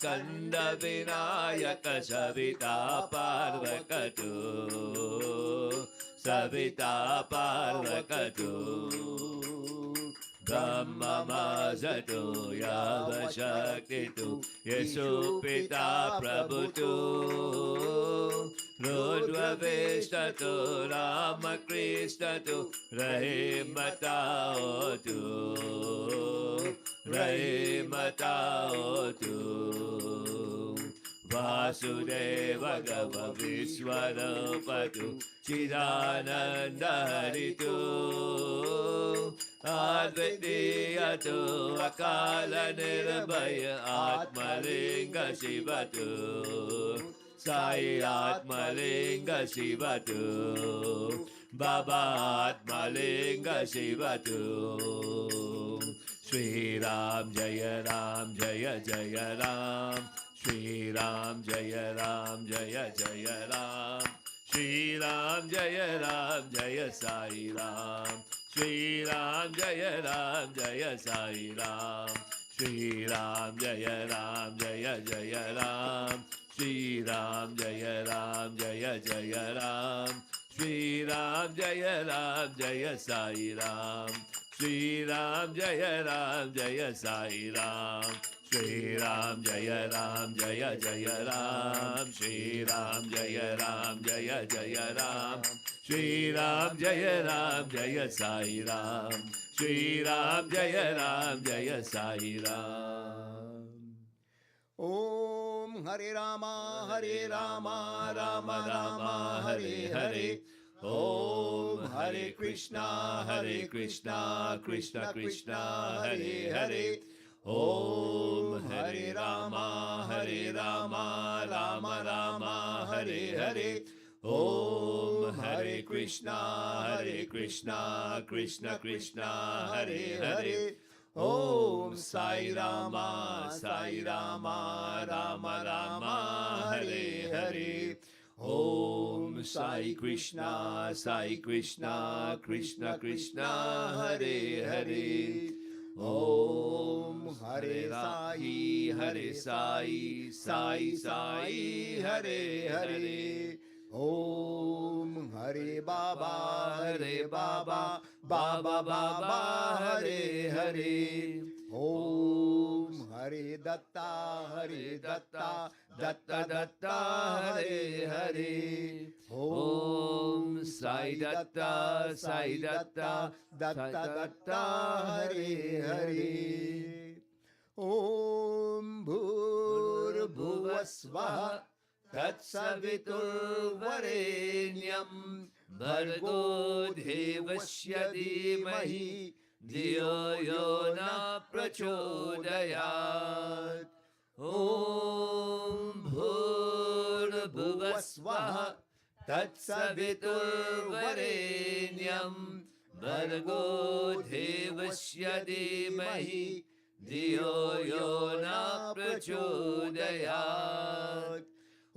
स्कंद विनायक सविता पार्वकटु सविता पार्वकटु ब्रह्ममाजतु यावशक्तितु येषु पिता प्रभुतु रुद्रवेष्टतु रामकृष्णतु रहीमताओतु रहीमताओतु वासुदेव गव विश्वरूपतु चिदानंद हरितु अद्वितीयतु अकाल निर्भय आत्मलिंग शिवतु साई आत्मलिंग शिवतु बाबा आत्मलिंग शिवतु श्री राम जय जय राम श्री राम जय जय राम श्री राम जय साई राम श्री राम जय साई राम श्री राम जय जय राम श्री राम जय जय राम श्री राम जय साई राम श्री राम जय साई राम श्री राम जय जय राम श्री राम जय जय राम श्री राम जय साई राम श्री राम जय साई राम। ओम हरे रामा राम रामा हरे हरे। ओम हरे कृष्णा कृष्ण कृष्ण हरे हरे। ओम हरे रामा राम राम हरे हरे। ओम हरे कृष्णा कृष्ण कृष्ण हरे हरे। ओम साई रामा राम राम हरे हरे। ओम साई कृष्णा कृष्ण कृष्ण हरे हरे। ओम हरे साई साई हरे हरे। ओम हरे बाबा बाबा हरे हरे। ओम हरे दत्ता दत्ता हरे हरे। ओम साई दत्ता दत्ता हरे हरे। ओम भूर्भुवस्वः तत्सवितुर्वरेण्यं भर्गो देवस्य धीमहि धियो यो न प्रचोदयात्। ओम भूर्भुवस्वः तत्सवितुर्वरेण्यं भर्गो देवस्य धीमहि धियो यो न प्रचोदयात्।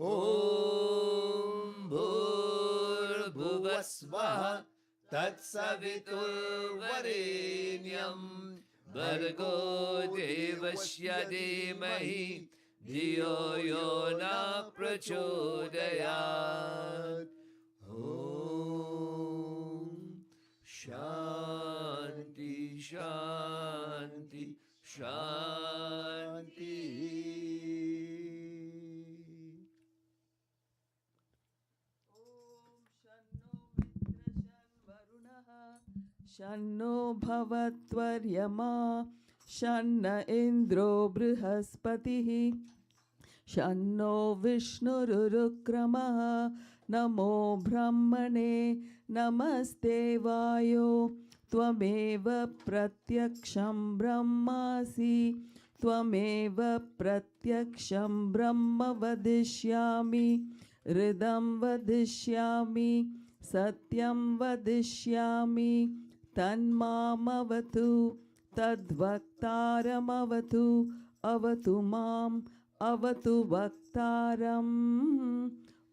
ओम भूर्भुवस्वः तत्सवितुर्वरेण्यं भर्गो देवस्य धीमहि धियो यो न प्रचोदयात्। ओम शांति शांति शांति। शन्नो भवत्वर्यमा शन्न इन्द्रो बृहस्पतिः शन्नो विष्णुरुक्रमः नमो ब्रह्मणे नमस्ते वायो त्वमेव प्रत्यक्षं ब्रह्मासि त्वमेव प्रत्यक्षं ब्रह्म वदिष्यामि हृदं वदिष्यामि सत्यं वदिष्यामि तन्मामवतु तद्वक्तारमवतु अवतु माम् अवतु वक्तारम्।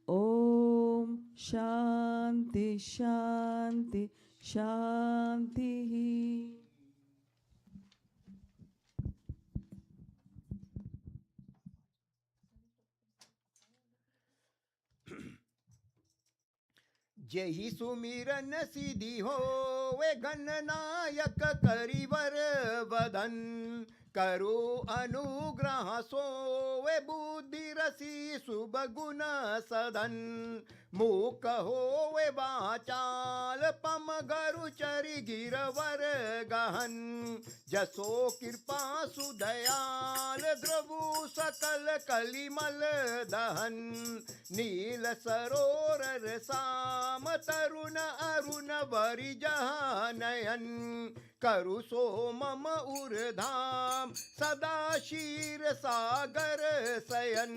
ॐ शान्ति शान्ति शान्तिः। जेहि सुमिरन सिद्धि हो वे गणनायक करिवर वदन करो अनुग्रह सो वे बुद्धि रसी शुभ गुण सदन मूक हो वे वाचाल पम गरु चरि गिरवर गहन जसो कृपा सुदयाल द्रवु सकल कलिमल दहन नील सरोवर साम तरुण अरुण वरि नयन करु सो मम उर्धाम सदा क्षीर सागर शयन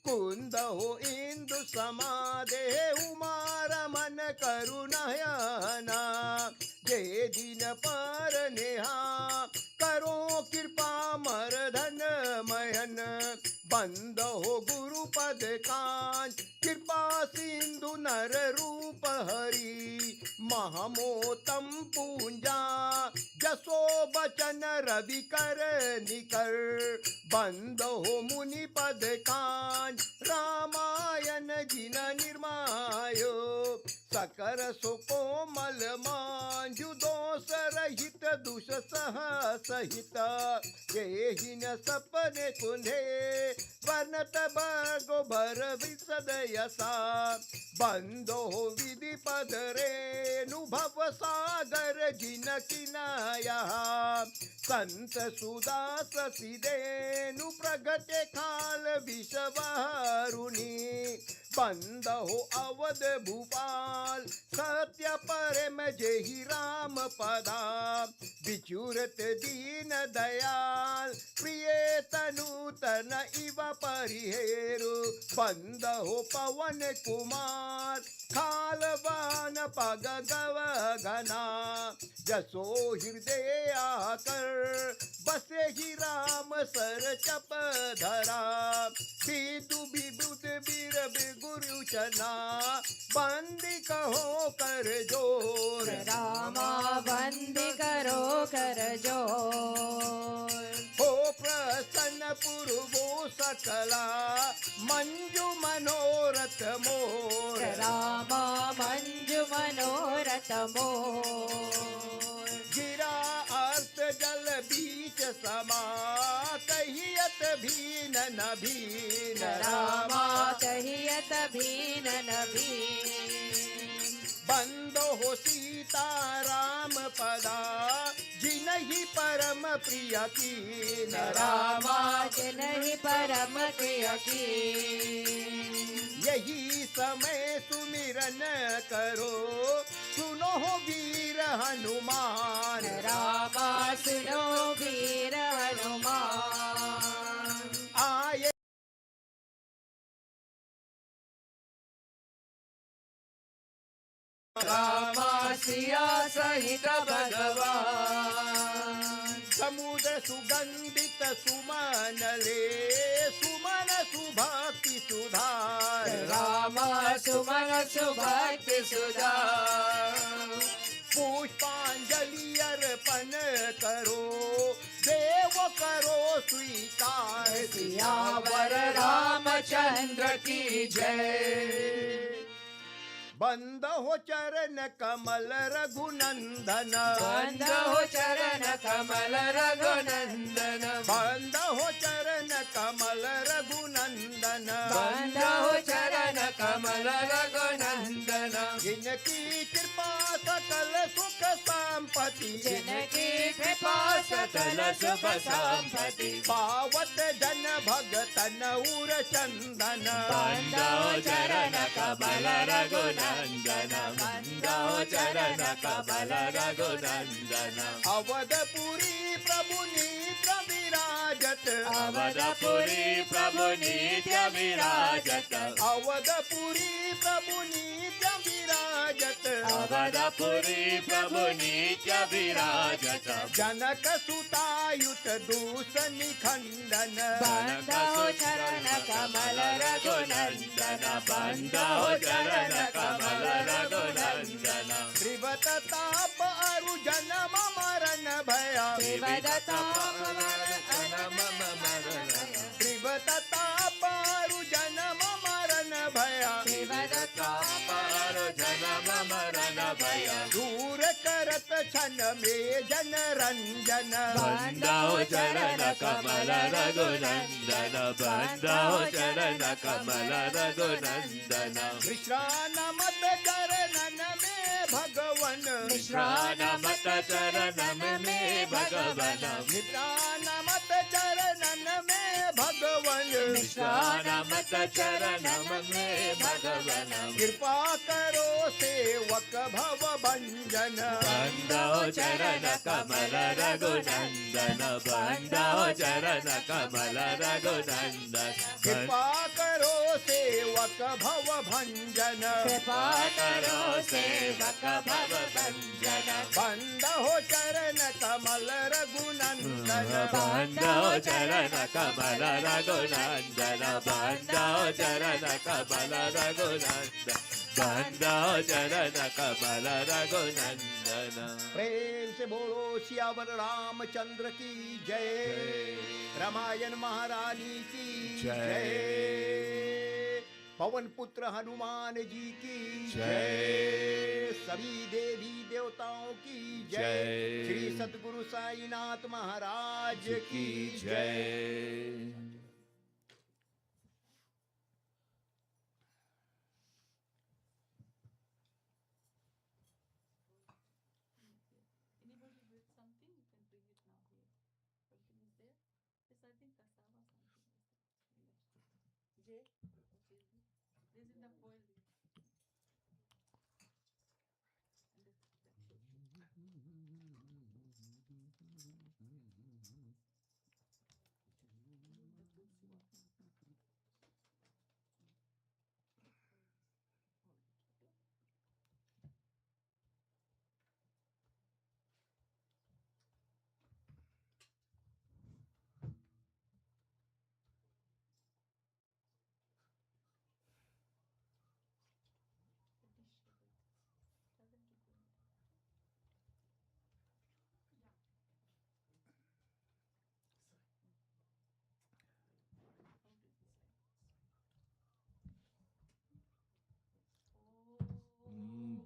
कुंद हो इंदु समादे उमार मन करुणयना जे दिन पर नेहा करो कृपा मरधन मयन बंद हो गुरु पद कांच कृपा सिंधु नर रूप हरि महमोतम पूंजा जसो बचन रवि कर निकर बंद हो मुनि पद कांच रामायण जिन निर्मायो सकर सो कोमल मांजु दोष रहित दुष सह सहित ये न सपने कुंधे वर्णत बगो भर विसद यसा बंदो विधि पद रेनुभव सागर जिन किनाया संत सुदास सिदेनु प्रगटे खाल विषवारुणी बंद हो अवध भूपाल सत्य परम जेहि राम पदा विचुरत दीन दयाल प्रिय तनुतन इव परिहेरु बंद हो पवन कुमार खालवान पग गव घना जसो हृदय आकर बसे ही राम सर चप धरा विदु विबुद बीर गुरु चना बंदी कहो कर जोर रामा बंदी करो कर जोर हो प्रसन्न पुरवो सकला मंजु मनोरथ मोर रामा मंजु मनोरथ मोर गिरा अर्थ जल बीच समा कहियत भीन न भीन रामा कहियत भीन न भीन बंदो हो सीता राम पदा जिनहि परम प्रिय की रामा जिनहि परम प्रिय की यही समय सुमिरन करो सुनो वीर हनुमान रामा सुनो वीर हनुमान आए रामा सिया सहित भगवान समुद्र सुगंधित सुमन ले सुमन सुभक्ति सुधार रामा सुमन सुभक्ति सुधार पुष्पांजलि अर्पण करो देव करो स्वीकार सियावर रामचंद्र की जय बंद हो चरण कमल रघुनंदन बंद हो चरण कमल रघुनंदन बंद हो चरण कमल रघुनंदन बंद हो चरण कमल रघुनंदन जिनकी कृपा सकल सुख संपत्ति जिनकी कृपा सकल सुख संपत्ति पावत जन भगतन उर चंदन बंद हो चरण कमल रघुनंदन बंद हो चरण कमल रघुनंदन अवधपुरी प्रभु नित्य विराजत अवधपुरी प्रभु नित्य विराजत अवधपुरी प्रभु नित्य विराजत अवधपुरी प्रभु नित्य विराजत जनक सुतायुत दूष निखंडन बंद हो चरण कमल रघुनंदन बंद हो चरण कमल रघुनंदन त्रिवत ताप अरु जन्म मरण भया त्रिवत त्रिवत ताप अरु जन्म मरण भया ताप जन्म छन में जन रंजन बंदाओ चरण कमल रघुनंदन बंदाओ चरण कमल रघुनंदन विश्रान मत चरणन में भगवन विश्रान मत चरणन में भगवन विश्रान मत चरणन में भगवन विश्रान मत चरणन में भगवन कृपा करो सेवक भव भंजन बंदाओ चरण कमल रघुनंदन बंदाओ चरण कमल रघुनंदन कृपा करो सेवक भव भंजन कृपा करो सेवक भव भंजन बंद हो चरण कमल रघुनंदन बंदाओ चरण कमल रघुनंदन बंदाओ चरण कमल रघुनंदन बंदाओ चरण कमल रघुनंदन प्रेम से बोलो सियावर रामचंद्र की जय रामायण महारानी की जय पवन पुत्र हनुमान जी की जय सभी देवी देवताओं की जय श्री सद्गुरु साईनाथ महाराज की जय।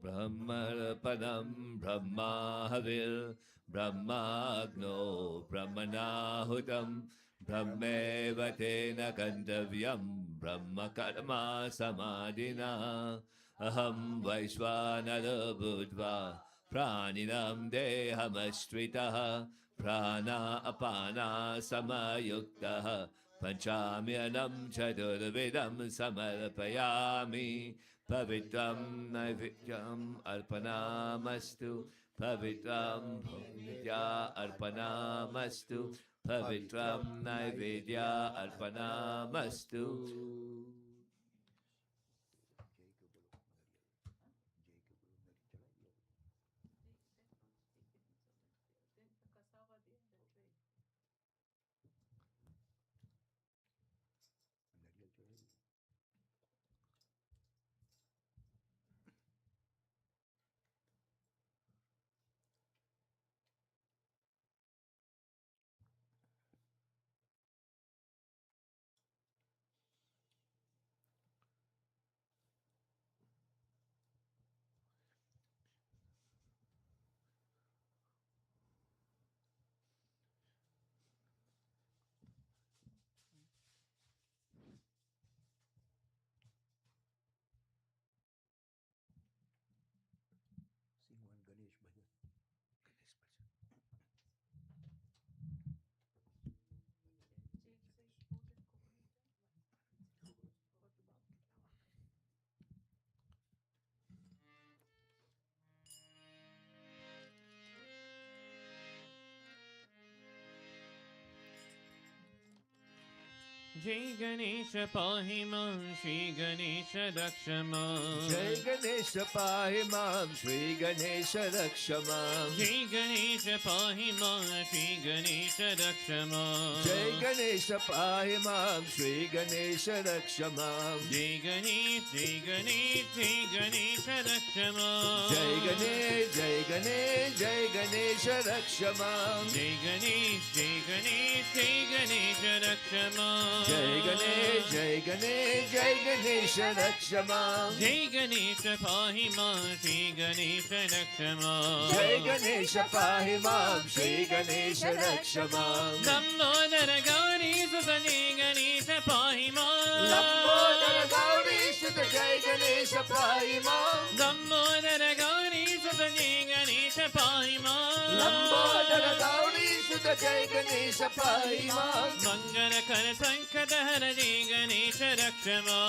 ब्रह्मर्पणं ब्रह्माहविर् ब्रह्माग्नो ब्रह्मणाहुतं ब्रह्मेव तेन गन्तव्यं ब्रह्मकर्मा समाधिना अहं वैश्वानरो भूत्वा प्राणिनां देहमश्रितः प्राणा अपाना समयुक्तः पञ्चाम्यन्नं चतुर्विधं समर्पयामि पवित्रं नैवेद्यम् अर्पणामस्तु पवित्रं भोज्या अर्पणामस्तु पवित्रं नैवेद्या अर्पणामस्तु। जय गणेश पाहि मां श्री गणेश रक्ष मां जय गणेश पाहि मां श्री गणेश रक्ष मां जय गणेश पाहि मां श्री गणेश रक्ष मां जय गणेश पाहि मां श्री गणेश रक्ष मां जय गणेश जय गणेश जय गणेश रक्ष मां जय गणेश जय गणेश जय गणेश रक्ष मां जय गणेश जय गणेश जय गणेश रक्ष मां जय गणेश जय Ganesh रक्ष मां जय गणेश पाहि मां श्री गणेश रक्ष मां जय गणेश पाहि मां श्री गणेश रक्ष मां लंबोदर गौरी सुत जय गणेश पाहि मां लंबोदर गौरी सुत जय गणेश पाहि मां लंबोदर गौरी सुत जय गणेश पाहि मां लंबोदर गौरी सुत जय गणेश पाहि मां मंगल कर संकट हर जय गणेश रक्ष मां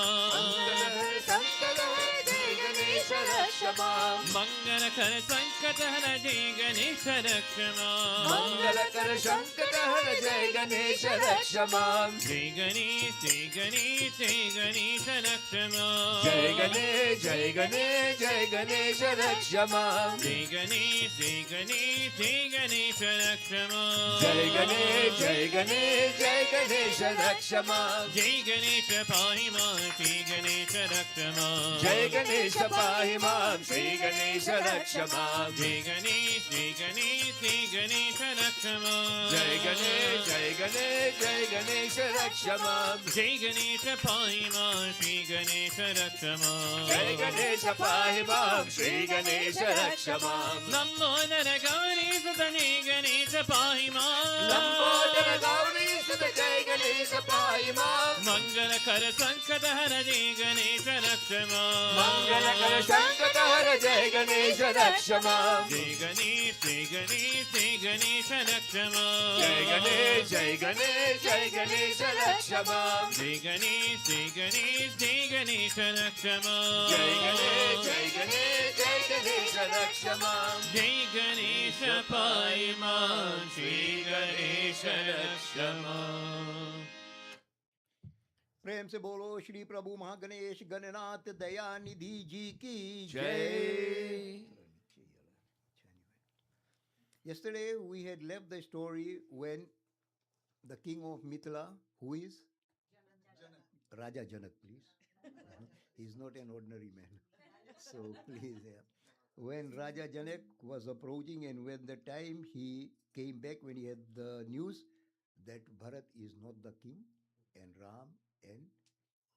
संकट जय गणेश रक्ष मां मंगल कर संकट हर जय गणेश रक्ष मां मंगल कर संकट हर जय गणेश रक्ष मां जय गणेश जय गणेश जय गणेश रक्ष मां जय गणेश जय गणेश जय गणेश रक्ष मां जय गणेश जय गणेश जय गणेश रक्ष मां जय गणेश जय गणेश जय गणेश रक्ष मां जय गणेश पाहि मां श्री गणेश रक्ष मां जय गणेश पाहि मां श्री गणेश रक्ष मां जय गणेश जय गणेश जय गणेश रक्ष मां जय गणेश जय गणेश जय गणेश रक्ष मां जय गणेश पाहि मां श्री गणेश रक्ष मां जय गणेश पाहि मां श्री गणेश रक्ष मां लंबोदर गौरी सुत जय गणेश पाहि मां लंबोदर गौरी सुत जय गणेश पाहि मां मंगल कर संकट हर जय गणेश रक्ष मां मंगल कर संकट हर जय गणेश रक्ष मां जय गणेश जय गणेश जय गणेश रक्ष मां जय गणेश जय गणेश जय गणेश रक्ष मां जय गणेश जय गणेश जय गणेश रक्ष मां जय गणेश जय गणेश जय गणेश रक्ष मां जय गणेश पाहि मां श्री गणेश रक्ष मां प्रेम से बोलो श्री प्रभु महागणेश गणनाथ दयानिधि जी की जय Yesterday we had left the story when the king of Mithila, who is Raja Janak, please. He's not an ordinary man. So please, when Raja Janak was approaching and when the time he came back, when he had the news that Bharat is not the king and Ram and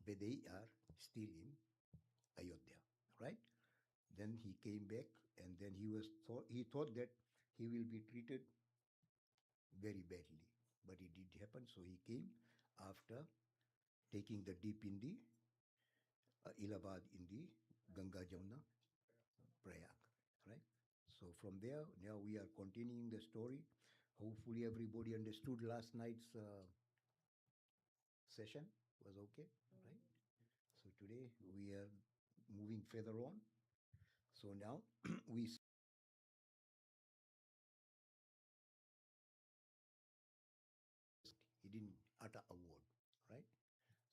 Vedai are still in Ayodhya, right? Then he came back and then he thought that he will be treated very badly. But it did happen, so he came after taking the dip in the Ilhabad in the Ganga Jamuna Prayag, right? So from there, now we are continuing the story. Hopefully everybody understood last night's session was okay, right? So today we are moving further on. So now we he didn't utter a word, right?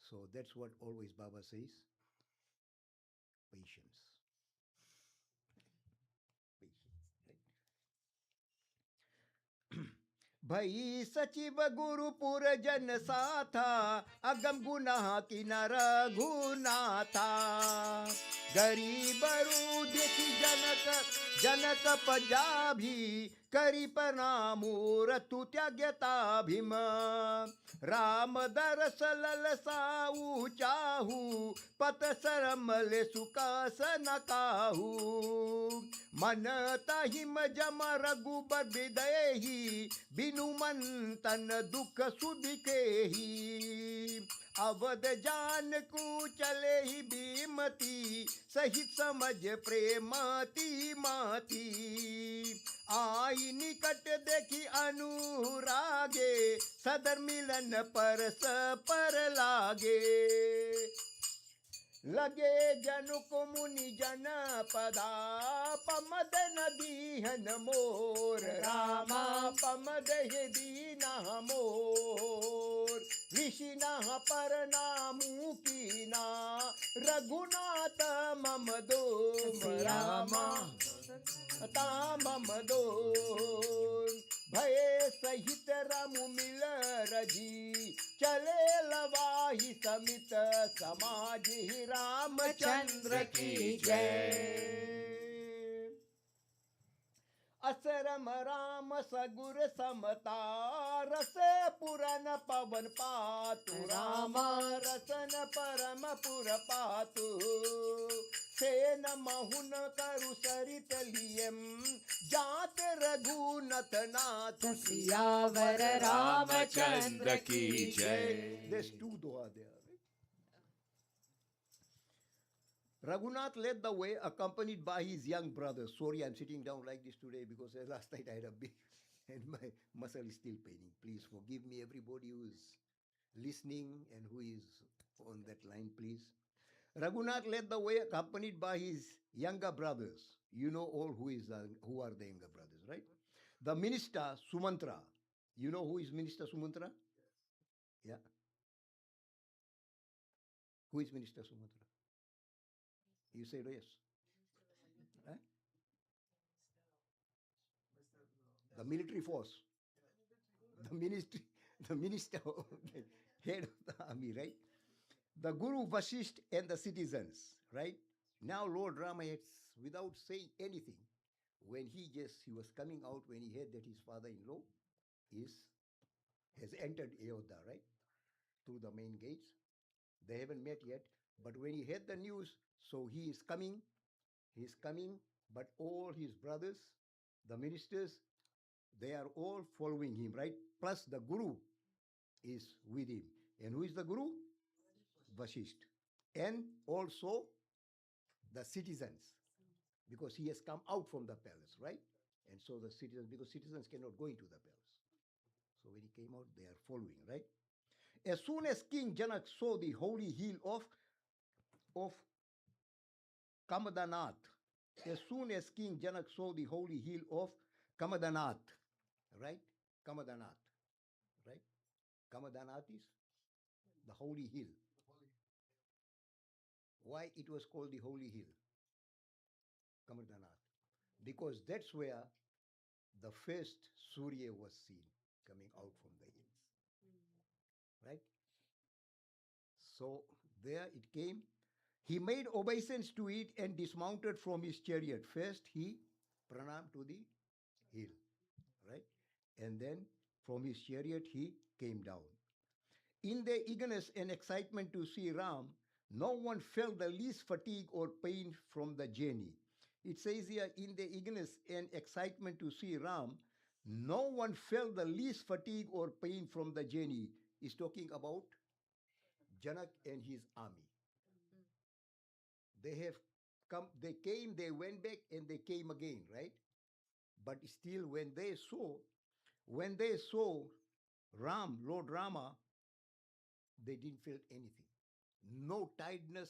So that's what always Baba says, patience. Patience, right? भई सचिव गुरुपुर जन साथा अगम गुनाह की नर गुनाथा गरीब देखी जनक पंजाबी करी प्रणामूरतु त्याग्यता भीम राम दरस ललसाऊ चाहू पत सरमल सुकास नकाहू मन ताहिम जम रघुबर विदयही बिनु मन तन दुख सुदिखे ही अवध जान को चले ही बीमती सहित समझ प्रेमती माती आई निकट देखी अनुरागे सदर मिलन परस पर लागे लगे जनुक मुनि जन पदा पमद नदी हन मोर रामा पमद हे दीना मोर ऋषि न पर नामू कीना रघुनाथ मम दो रामा तामम दो भये सहित रामु मिल रजी चले लवाही समित समाज ही रामचंद्र की जय। असरम राम सगुर समता रसे पुरन पवन पातु राम रसन परम पुर पातु सेन महुन करु सरित लियम जात रघुनथ नाथ सियावर रामचंद्र की जय. There's two doha there. Raghunath led the way, accompanied by his young brother. Sorry, I'm sitting down like this today because last night I had a big and my muscle is still paining. Please forgive me, everybody who is listening and who is on that line, please. Raghunath led the way, accompanied by his younger brothers. You know all who are the younger brothers, right? The minister Sumantra. You know who is Minister Sumantra? Yeah. Who is Minister Sumantra? You said yes. Huh? The military force, the ministry, the minister, head of the army, right? The Guru Vasisht and the citizens, right? Now Lord Rama had, without saying anything, when he was coming out when he heard that his father-in-law is has entered Ayodhya, right? Through the main gates. They haven't met yet, but when he heard the news, so he is coming, but all his brothers, the ministers, they are all following him, right? Plus the Guru is with him. And who is the Guru? Vasisht. And also the citizens, because he has come out from the palace, right? And so the citizens, because citizens cannot go into the palace. So when he came out, they are following, right? As soon as King Janak saw the holy hill of Kamadanath, as soon as King Janak saw the holy hill of Kamadanath, right? Kamadanath, right? Kamadanath is the holy hill. Why it was called the holy hill? Kamadanath. Because that's where the first Surya was seen coming out from the hills. Right? So there it came. He made obeisance to it and dismounted from his chariot. First he pranam to the hill. Right? And then from his chariot he came down. In their eagerness and excitement to see Ram, no one felt the least fatigue or pain from the journey. It says here, in their eagerness and excitement to see Ram, no one felt the least fatigue or pain from the journey. He's talking about Janak and his army. They have come, they came, they went back, and they came again, right? But still, when they saw Ram, Lord Rama, they didn't feel anything. No tiredness,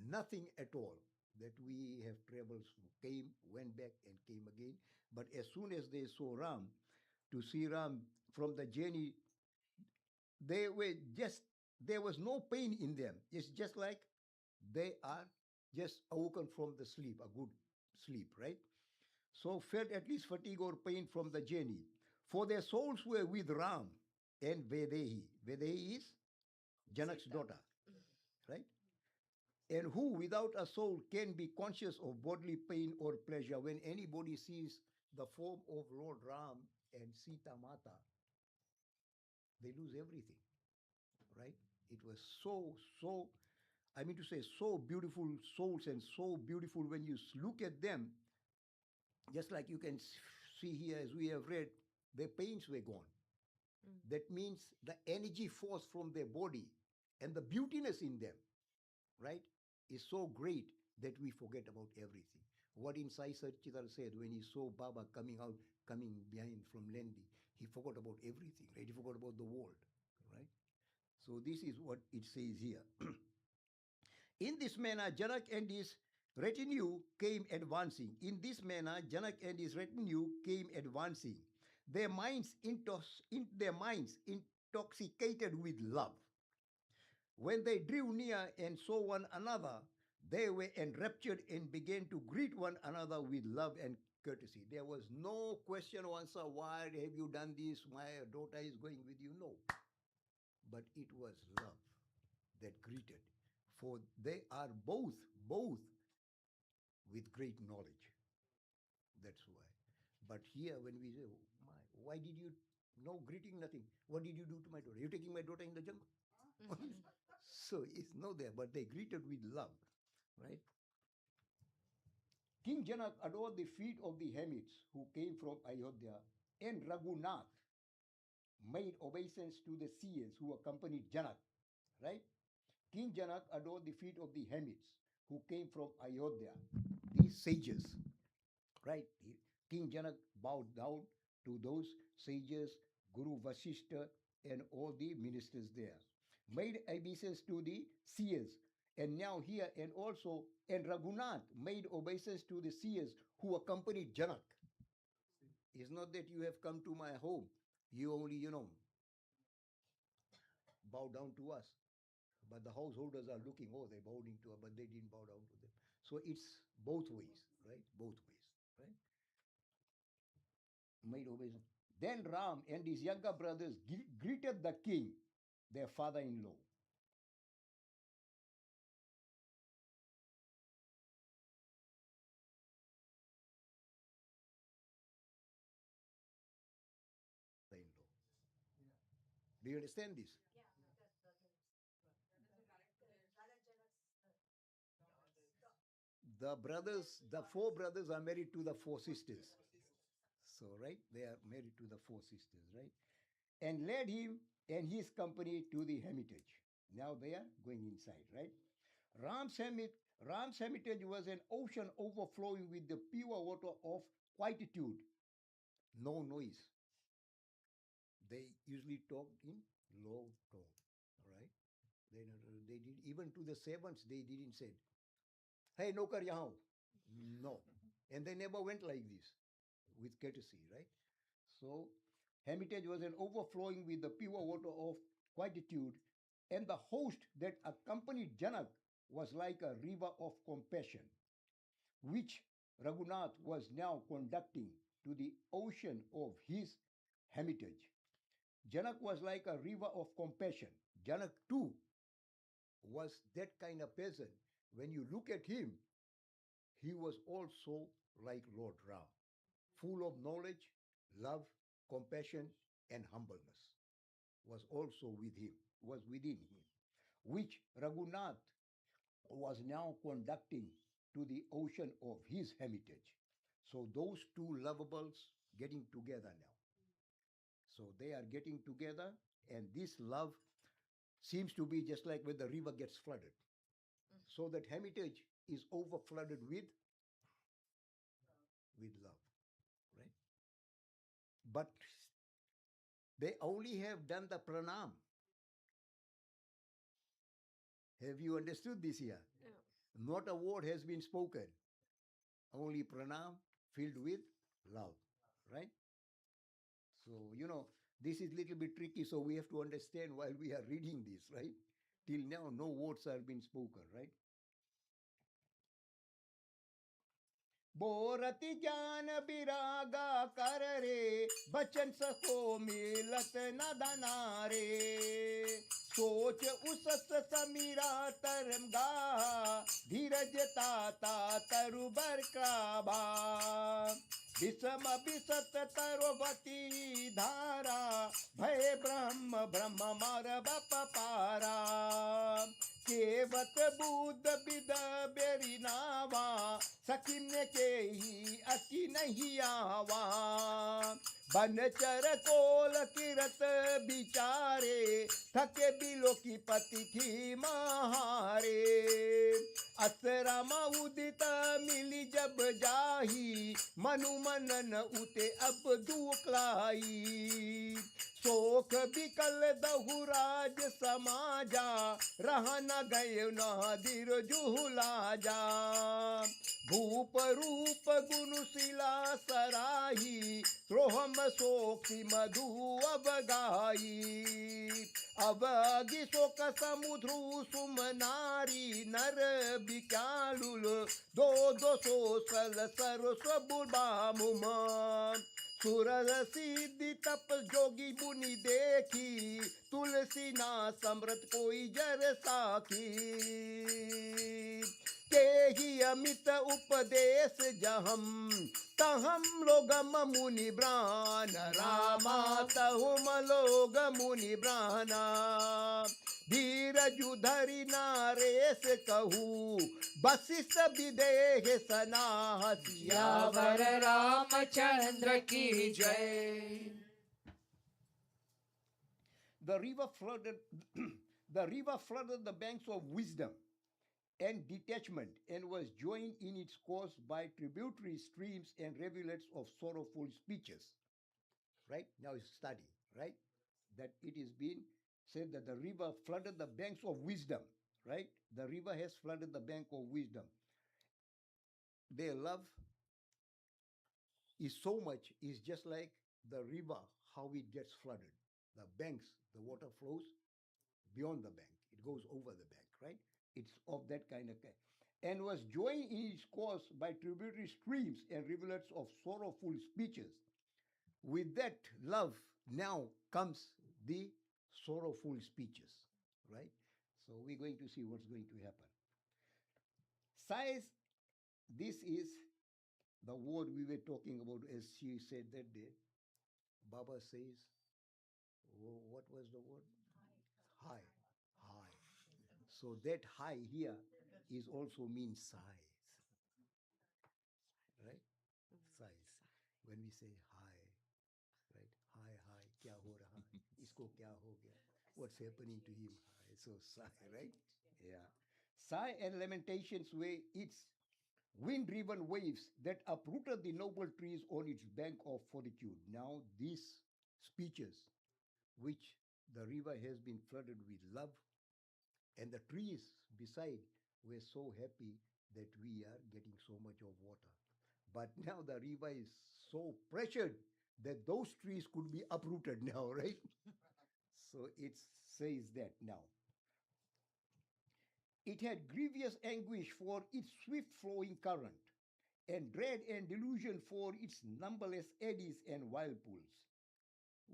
nothing at all. That we have traveled, came, went back, and came again. But as soon as they saw Ram, to see Ram from the journey, they were just, there was no pain in them. It's just like they are just awoken from the sleep, a good sleep, right? So felt at least fatigue or pain from the journey. For their souls were with Ram and Vedehi. Vedehi is Janak's daughter, right? And who without a soul can be conscious of bodily pain or pleasure when anybody sees the form of Lord Ram and Sita Mata, they lose everything, right? It was so, I mean to say, so beautiful souls and so beautiful when you look at them, just like you can see here as we have read, their pains were gone. That means the energy force from their body and the beautiness in them, right, is so great that we forget about everything. What in Sai Satchitar said when he saw Baba coming behind from Lendi, he forgot about everything, right? He forgot about the world, right? So this is what it says here. In this manner, Janak and his retinue came advancing. In this manner, Janak and his retinue came advancing. Their minds intoxicated with love. When they drew near and saw one another, they were enraptured and began to greet one another with love and courtesy. There was no question or answer, why have you done this? My daughter is going with you. No. But it was love that greeted. For they are both with great knowledge. That's why. But here, when we say, "My, why did you, no greeting, nothing. What did you do to my daughter? You're taking my daughter in the jungle?" So it's no there, but they greeted with love, right? King Janak adored the feet of the Hamids who came from Ayodhya, and Raghunath made obeisance to the seers who accompanied Janak, right? King Janak adored the feet of the Hamids who came from Ayodhya, these sages, right? King Janak bowed down to those sages, Guru Vasishta, and all the ministers there. Made obeisance to the seers, and now here, and also, and Raghunath made obeisance to the seers who accompanied Janak. It's not that you have come to my home, you only, bow down to us. But the householders are looking, oh, they're bowing to us, but they didn't bow down to them. So it's both ways, right? Both ways, right? Made obeisance. Then Ram and his younger brothers greeted the king, their father-in-law. Do you understand this? The brothers, the four brothers are married to the four sisters. So, right, they are married to the four sisters, right? And led him and his company to the hermitage. Now they are going inside, right? Ram's hermitage was an ocean overflowing with the pure water of quietude, no noise. They usually talked in low tone, right? They did, even to the servants, they didn't say, "Hey, nokar yahan." No. And they never went like this with courtesy, right? So, hermitage was an overflowing with the pure water of quietude, and the host that accompanied Janak was like a river of compassion, which Raghunath was now conducting to the ocean of his hermitage. Janak was like a river of compassion. Janak too was that kind of person. When you look at him, he was also like Lord Ram, full of knowledge, love, compassion, and humbleness. Was also with him, was within him, which Raghunath was now conducting to the ocean of his hermitage. So those two lovables getting together now. So they are getting together, and this love seems to be just like when the river gets flooded. So that hermitage is over flooded with love, right? But they only have done the pranam. Have you understood this here? Not a word has been spoken. Only pranam filled with love, right? So, this is little bit tricky, so we have to understand while we are reading this, right? Till now, no words have been spoken, right? बोरति ज्ञान बिरागा कर रे बचन सको मिलत न दनारे सोच उसस समीरा तरम गा धीरज ताता तरुबर क्राबा विषम बिसत तरवती धारा भय ब्रह्म ब्रह्म मार बप पारा केवत बुद्ध बिद बेरी नावा सकिन के ही अति नहीं आवा बनचर कोल किरत बिचारे थके बिलो की पति थी महारे असरम उदित मिली जब जाही मनु मनन उते अब दुखलाई शोक बिकल दहुराज समाजा रहा न गए न धीर जुहुला जा भूप रूप गुणशिला सराही त्रोहम सोक्षी मधु अवगाई अवगि शोक समुद्रु सुम नारी नर बिकालुल दो दो सो सल सरस्व बुबामुम सुरज सिद्धि तप जोगी मुनि देखी तुलसी ना समृत कोई जर साखी देही अमित उपदेश जहम तहम लोगम मुनि ब्रान रामा तहुम लोग मुनि ब्राना धीरजु धरि नारेश कहू वशिष्ठ विदेह सनाह सियावर रामचंद्र की जय. The river flooded the river flooded the banks of wisdom and detachment and was joined in its course by tributary streams and rivulets of sorrowful speeches. Right? Now it's study, right? That it is being said that the river flooded the banks of wisdom, right? The river has flooded the bank of wisdom. Their love is so much, is just like the river, how it gets flooded. The banks, the water flows beyond the bank. It goes over the bank, right? It's of that kind of and was joined in its course by tributary streams and rivulets of sorrowful speeches. With that love now comes the sorrowful speeches, right? So we're going to see what's going to happen. Sighs, this is the word we were talking about as she said that day. Baba says, what was the word? High. High. So that high here is also means sighs, right? Sighs. When we say high, right? High, high, kya ho raha? Isko kya ho gaya? What's happening to him? High. So sigh, right? Yeah. Sigh and lamentations were its wind-driven waves that uprooted the noble trees on its bank of fortitude. Now these speeches, which the river has been flooded with love, and the trees beside were so happy that we are getting so much of water. But now the river is so pressured that those trees could be uprooted now, right? So it says that now. It had grievous anguish for its swift flowing current, and dread and delusion for its numberless eddies and whirlpools.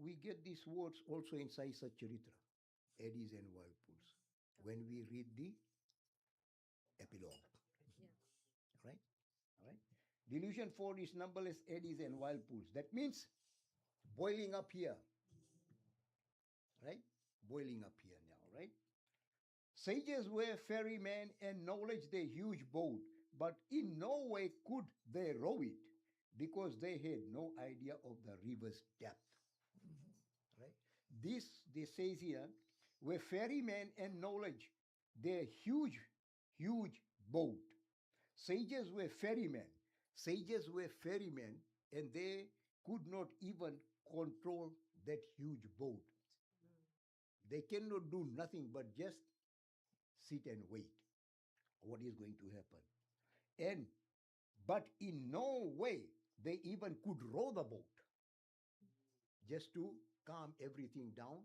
We get these words also in Sai Satcharitra, eddies and whirlpools, when we read the epilogue. Right? All right? Delusion for its numberless eddies and whirlpools. That means boiling up here. Right? Boiling up here now, right? Sages were ferrymen and knowledge their huge boat, but in no way could they row it because they had no idea of the river's depth. Right? This says here, were ferrymen and knowledge their huge boat. Sages were ferrymen. Sages were ferrymen, and they could not even control that huge boat. They cannot do nothing but just sit and wait what is going to happen. And but in no way they even could row the boat just to calm everything down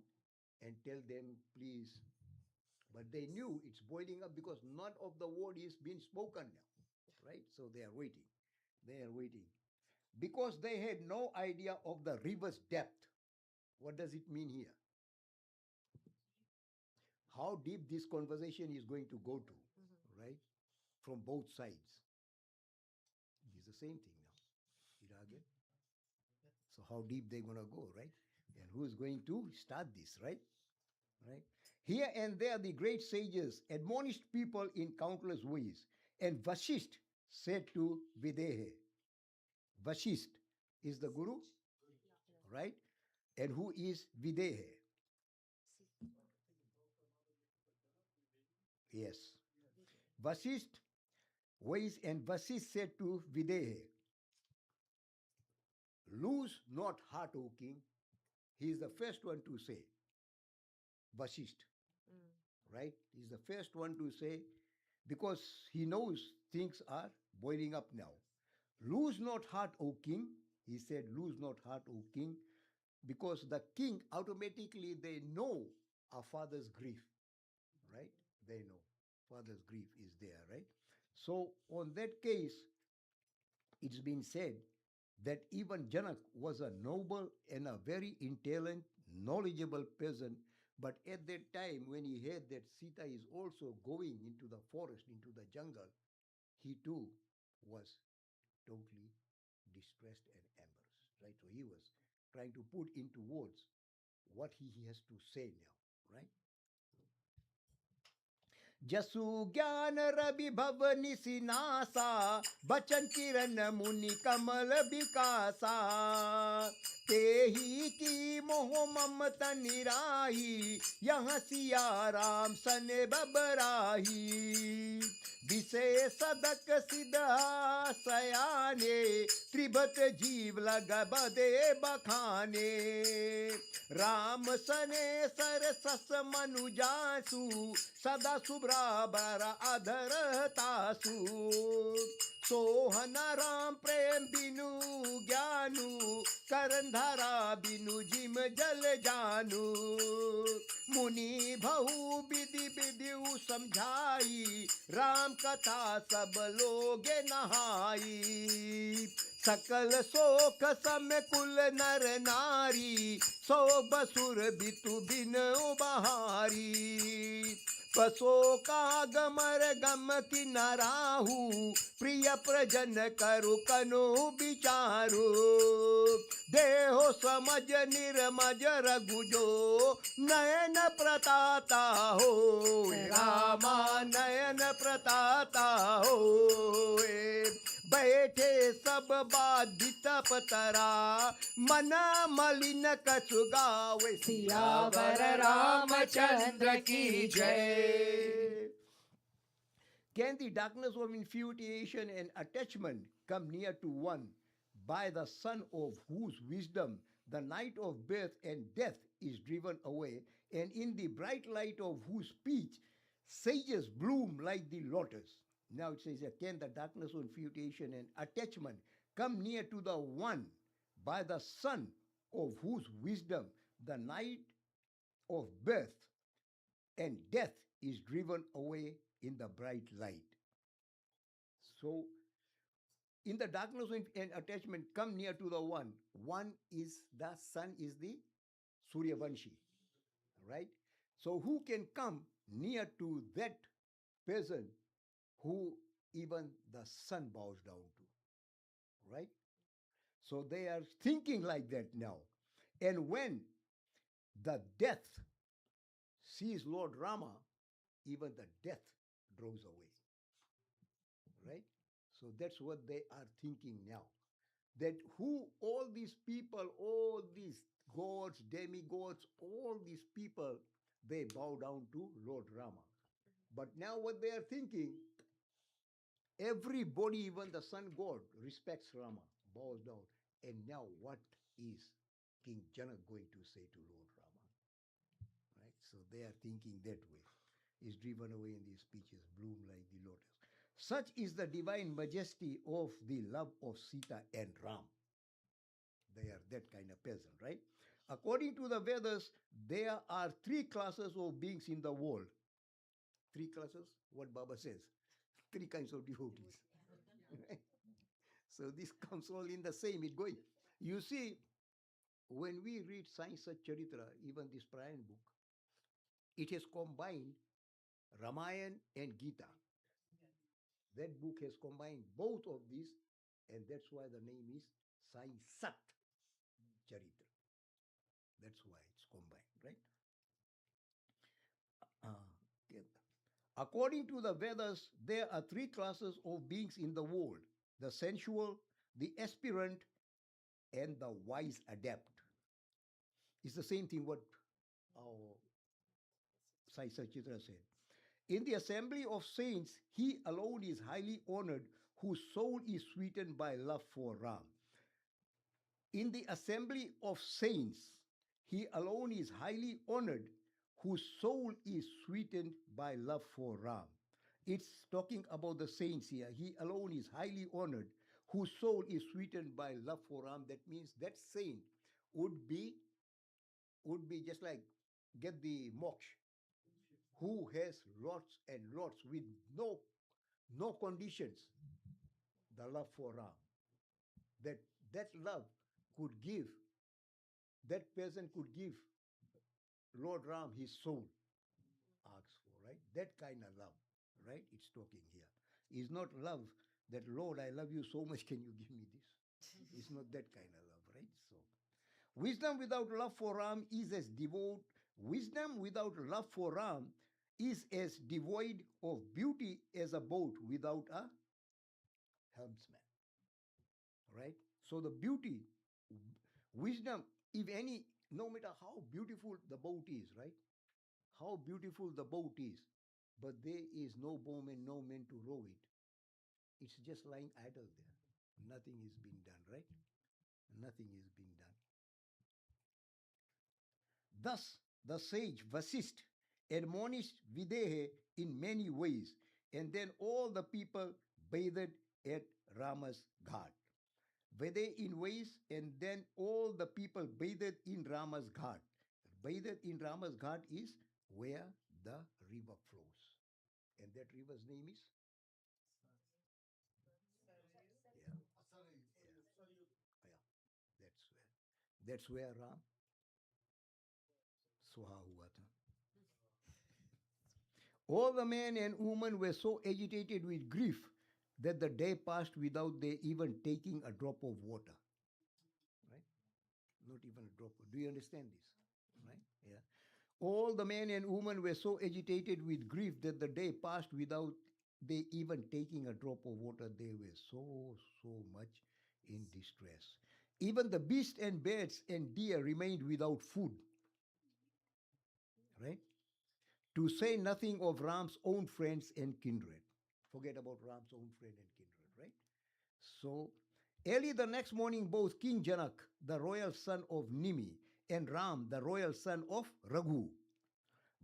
and tell them, please. But they knew it's boiling up because none of the word is being spoken now, right? So they are waiting. They are waiting. Because they had no idea of the river's depth. What does it mean here? How deep this conversation is going to go to, right? From both sides. It's the same thing now. Iragan. So how deep they're gonna go, right? And who's going to start this, right? Right? Here and there the great sages admonished people in countless ways. And Vashisht said to Videhe, Vashisht is the guru, right? And who is Videhe? Yes. Vashisht ways, and Vashisht said to Videhe, lose not heart, O king. He is the first one to say, Vashisht, right? He's the first one to say, because he knows things are boiling up now. Lose not heart, O king. He said, lose not heart, O king, because the king automatically they know a father's grief, right? They know father's grief is there, right? So on that case, it's been said that even Janak was a noble and a very intelligent, knowledgeable person. But at that time, when he heard that Sita is also going into the forest, into the jungle, he too was totally distressed and embarrassed, right? So he was trying to put into words what he has to say now, right? जसु ज्ञान रवि भवनि सिनासा बचन किरण मुनि कमल विकासा तेही की मोह ममत निराही यहाँ सिया राम सने बबराही विशेष सदक सिद्धा सयाने त्रिभत जीव लग बदे बखाने राम सने सर सस मनुजासु सदा शुभ्रा बरा अधर तासु सोहन राम प्रेम बिनु ज्ञानु करण धरा बिनु जिम जल जानू मुनि बहु विधि विधि समझाई राम कथा सब लोग नहाई सकल शोक सम कुल नर नारी सो बसुर बितु बिन बहारी पसो का गमर गम की नाराहू प्रिय प्रजन करु कनु विचारु देहो समझ निर्मज रघुजो नयन प्रताता हो रामा नयन प्रताता हो बैठे सब बाधित पतरा मन मलिन कछु गावे सियावर रामचंद्र की जय. Can the darkness of infatuation and attachment come near to one by the sun of whose wisdom the night of birth and death is driven away, and in the bright light of whose speech sages bloom like the lotus? Now it says, can the darkness of infatuation and attachment come near to the one by the sun of whose wisdom the night of birth and death is driven away in the bright light? So, in the darkness and attachment, come near to the one. One is the sun, is the Suryavanshi, right? So, who can come near to that person who even the sun bows down to, right? So, they are thinking like that now. And when the death sees Lord Rama, even the death draws away, right? So that's what they are thinking now. That who all these people, all these gods, demigods, all these people, they bow down to Lord Rama. But now what they are thinking, everybody, even the sun god, respects Rama, bows down. And now what is King Janak going to say to Lord Rama? Right? So they are thinking that way. Is driven away in these speeches, bloom like the lotus. Such is the divine majesty of the love of Sita and Ram. They are that kind of person, right? According to the Vedas, there are three classes of beings in the world. Three classes? What Baba says. Three kinds of devotees. So this comes all in the same. It going. You see, when we read Sai Sat Charitra, even this Prayan book, it has combined Ramayana and Gita. That book has combined both of these, and that's why the name is Sai Sat Charitra. That's why it's combined, right? Okay. According to the Vedas, there are three classes of beings in the world: the sensual, the aspirant, and the wise adept. It's the same thing what our Sai Satchitra said. In the assembly of saints, he alone is highly honored, whose soul is sweetened by love for Ram. In the assembly of saints, he alone is highly honored, whose soul is sweetened by love for Ram. It's talking about the saints here. He alone is highly honored, whose soul is sweetened by love for Ram. That means that saint would be just like get the moksha, who has lots and lots with no conditions, the love for Ram. That love could give, that person could give Lord Ram his soul, asks for, right? That kind of love, right? It's talking here. is not love that, Lord, I love you so much, can you give me this? It's not that kind of love, right? So, wisdom without love for Ram is as devout. Wisdom without love for Ram is as devoid of beauty as a boat without a helmsman, right? So the beauty, wisdom, if any, no matter how beautiful the boat is, right? How beautiful the boat is, but there is no bowman, no man to row it. It's just lying idle there. Nothing is being done, right? Nothing is being done. Thus, the sage Vasist admonished Videha in many ways, and then all the people bathed at Rama's ghat. Vede in ways, and then all the people bathed in Rama's ghat. Bathed in Rama's ghat is where the river flows. And that river's name is? Yeah. Yeah. That's where Ram Swaha hua tha. All the men and women were so agitated with grief that the day passed without they even taking a drop of water. Right? Not even a drop. Do you understand this? Right? Yeah. All the men and women were so agitated with grief that the day passed without they even taking a drop of water. They were so much in distress. Even the beasts and birds and deer remained without food. Right? To say nothing of Ram's own friends and kindred. Forget about Ram's own friend and kindred, right? So, early the next morning, both King Janak, the royal son of Nimi, and Ram, the royal son of Raghu,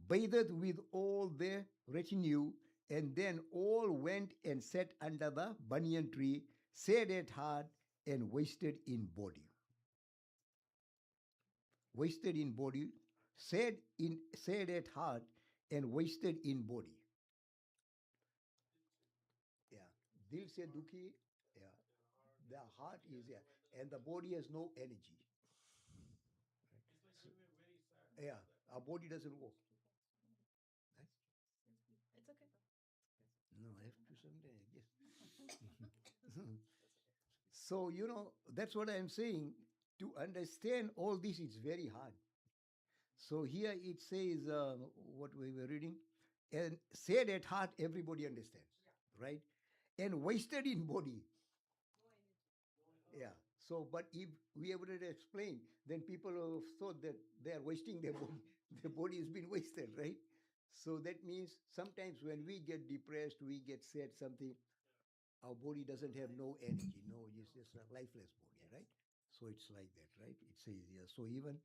bathed with all their retinue, and then all went and sat under the banyan tree, sad at heart, and wasted in body. Wasted in body, sad at heart, and wasted in body. Yeah. Dil se dukhi, yeah. The heart is, yeah. And the body has no energy. Right? So, yeah. Our body doesn't work. Right? It's okay. No, I have to someday, I guess. So, that's what I'm saying. To understand all this, it's very hard. So here it says, what we were reading, and said at heart, everybody understands, right? And wasted in body. Yeah. So, but if we able to explain, then people have thought that they are wasting their body. Their body has been wasted, right? So that means sometimes when we get depressed, we get sad, something, our body doesn't have no energy, no, it's just a lifeless body, right? So it's like that, right? It says here. So even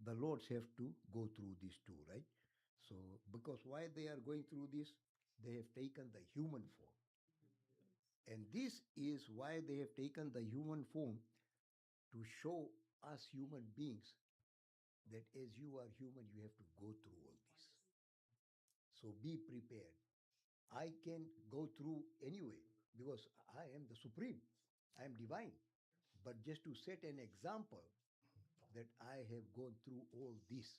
the lords have to go through this too, right? So because why they are going through this, they have taken the human form. And this is why they have taken the human form, to show us human beings that as you are human, you have to go through all this. So be prepared. I can go through anyway because I am the supreme. I am divine. But just to set an example that I have gone through all this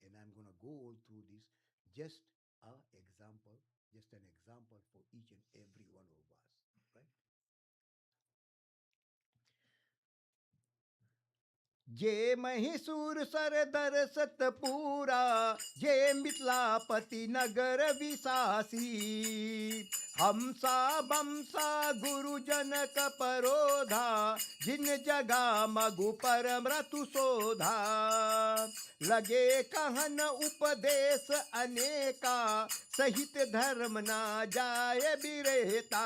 and I'm going to go all through this, just an example, just an example for each and every one of us, right? जे महिसूर सरदर सतपुरा, जे मिथिलापति नगर विसासी, हमसा बमसा गुरु जनक परोधा, जिन जगा मगु परमृतु शोधा, लगे कहन उपदेश अनेका, सहित धर्म ना जाय बिरेता,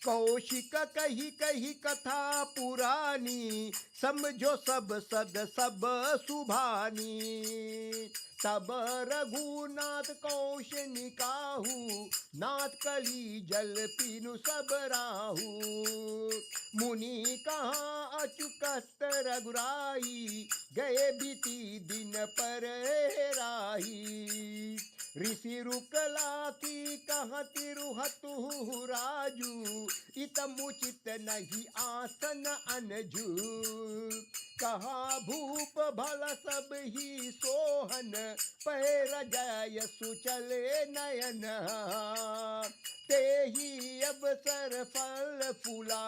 कौशिक कही कही कथा पुरानी, समझो सब सद सब सुभानी, तब रघुनाथ कौशनिकाहू, नाथ कली जल पीनु सब राहू, मुनि कहाँ अचुकत रघुराई, गए बीती दिन पर राही, ऋषि रुकलाती कहाँ तिरुहतु राजू, इतमुचित नहीं आसन अनजू, कहा भूप भल सब ही सोहन, पैर जय सुचले नयन, तेही अवसर फल फूला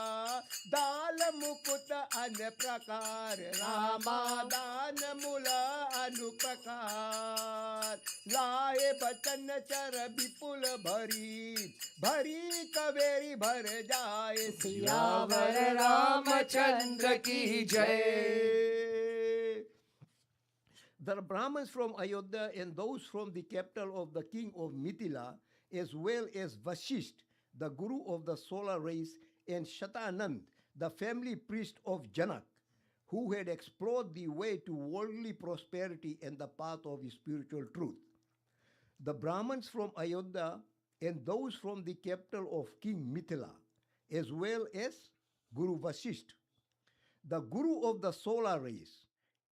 दाल मुकुट अन्य प्रकार रामा दान मूल अनुप्रकार लाए बचन चर विपुल भरी भरी कवेरी भर जाए सियावर रामचंद्र की जय. The Brahmins from Ayodhya and those from the capital of the king of Mithila, as well as Vashisht, the guru of the solar race, and Shatanand, the family priest of Janak, who had explored the way to worldly prosperity and the path of spiritual truth. The Brahmins from Ayodhya and those from the capital of King Mithila, as well as Guru Vashisht, the guru of the solar race,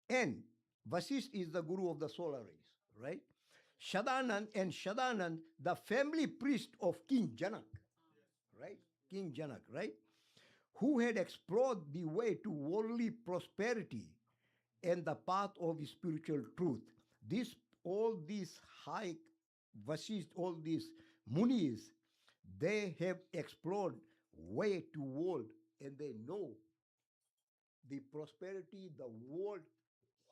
and Vasisht is the guru of the solar race, right? Shadanand, the family priest of King Janak, right? King Janak, right? Who had explored the way to worldly prosperity and the path of spiritual truth. All these high Vasisht, all these munis, they have explored way to world and they know the prosperity, the world,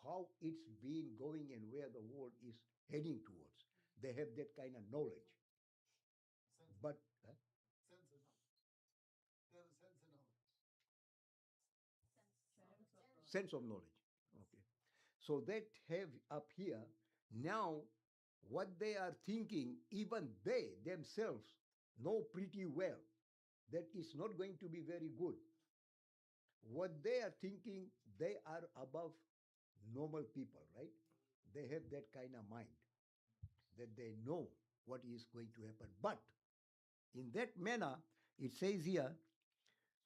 how it's been going and where the world is heading towards. They have that kind of knowledge. But sense of knowledge. Okay. So that have up here now what they are thinking, even they themselves know pretty well that it's not going to be very good. What they are thinking, they are above normal people, right? They have that kind of mind that they know what is going to happen. But in that manner, it says here,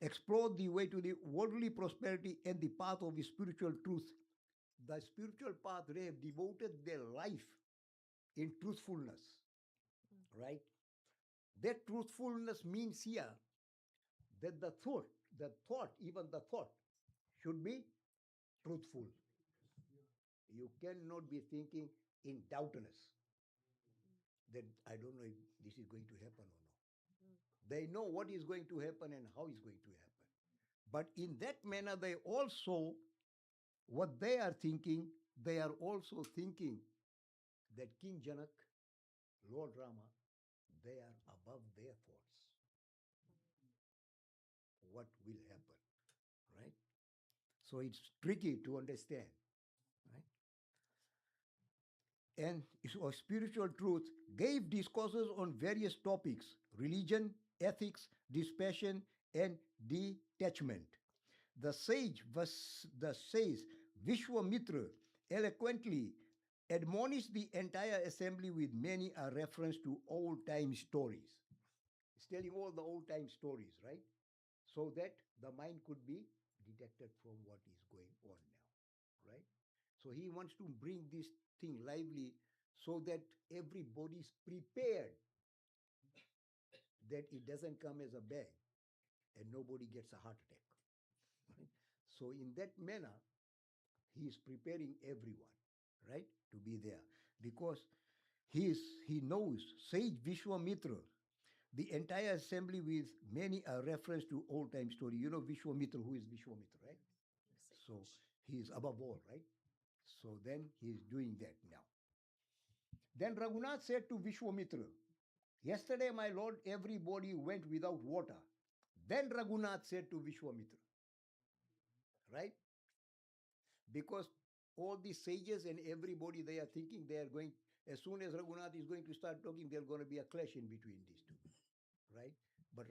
explore the way to the worldly prosperity and the path of the spiritual truth. The spiritual path, they have devoted their life in truthfulness, right? That truthfulness means here that even the thought should be truthful. You cannot be thinking in doubtness that I don't know if this is going to happen or not. They know what is going to happen and how it's going to happen. But in that manner, they also, what they are thinking, they are also thinking that King Janak, Lord Rama, they are above their thoughts. What will happen, right? So it's tricky to understand, right? And so spiritual truth gave discourses on various topics: religion, ethics, dispassion, and detachment. The sage Vishwamitra eloquently admonished the entire assembly with many a reference to old time stories. It's telling all the old time stories, right? So that the mind could be detected from what is going on now, right? So he wants to bring this thing lively so that everybody's prepared, that it doesn't come as a bag and nobody gets a heart attack. Right? So in that manner, he is preparing everyone, right, to be there because he knows sage Vishwamitra, the entire assembly with many a reference to old time story. You know Vishwamitra, who is Vishwamitra, right? So he is above all, right? So then he is doing that now. Then Raghunath said to Vishwamitra, yesterday, my lord, everybody went without water. Then Raghunath said to Vishwamitra, right? Because all these sages and everybody, they are thinking they are going, as soon as Raghunath is going to start talking, there's going to be a clash in between these two, right? But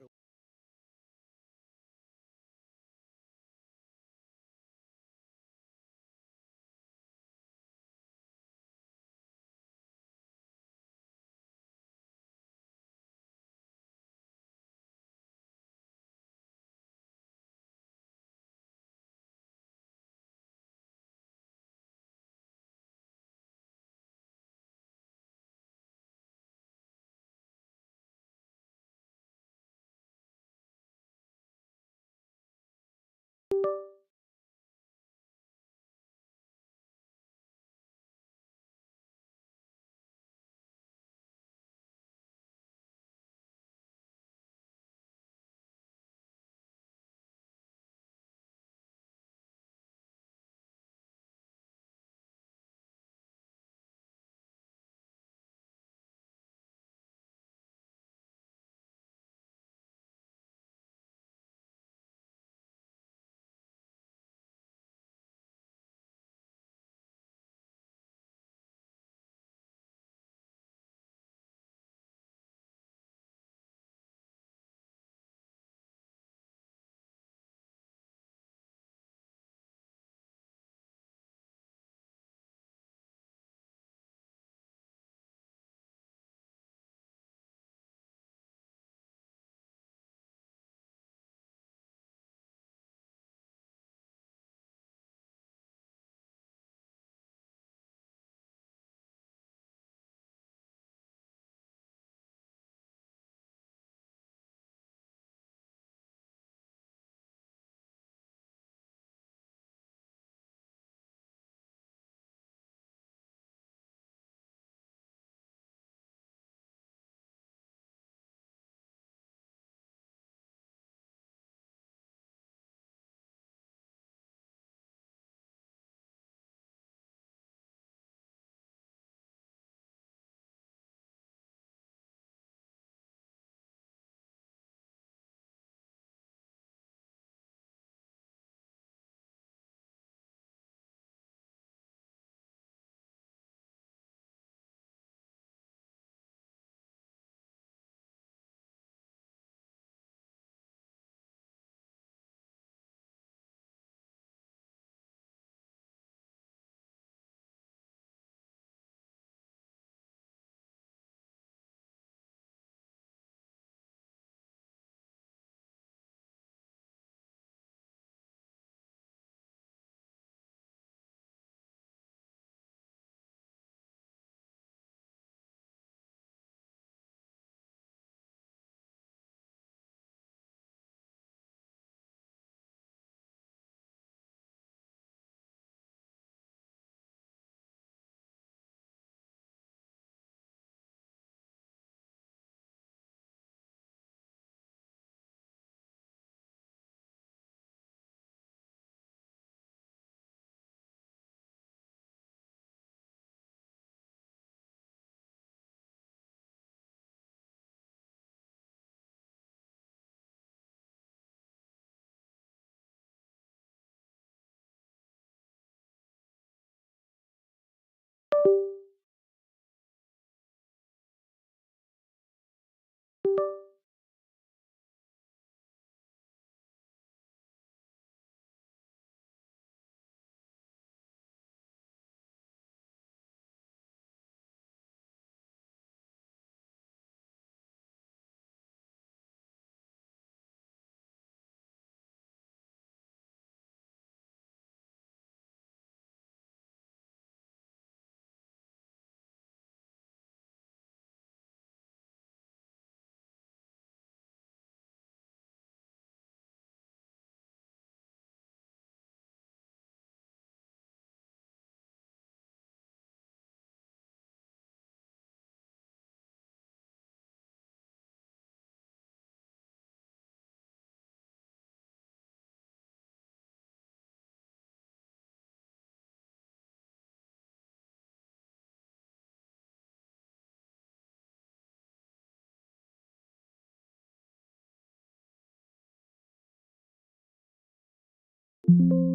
you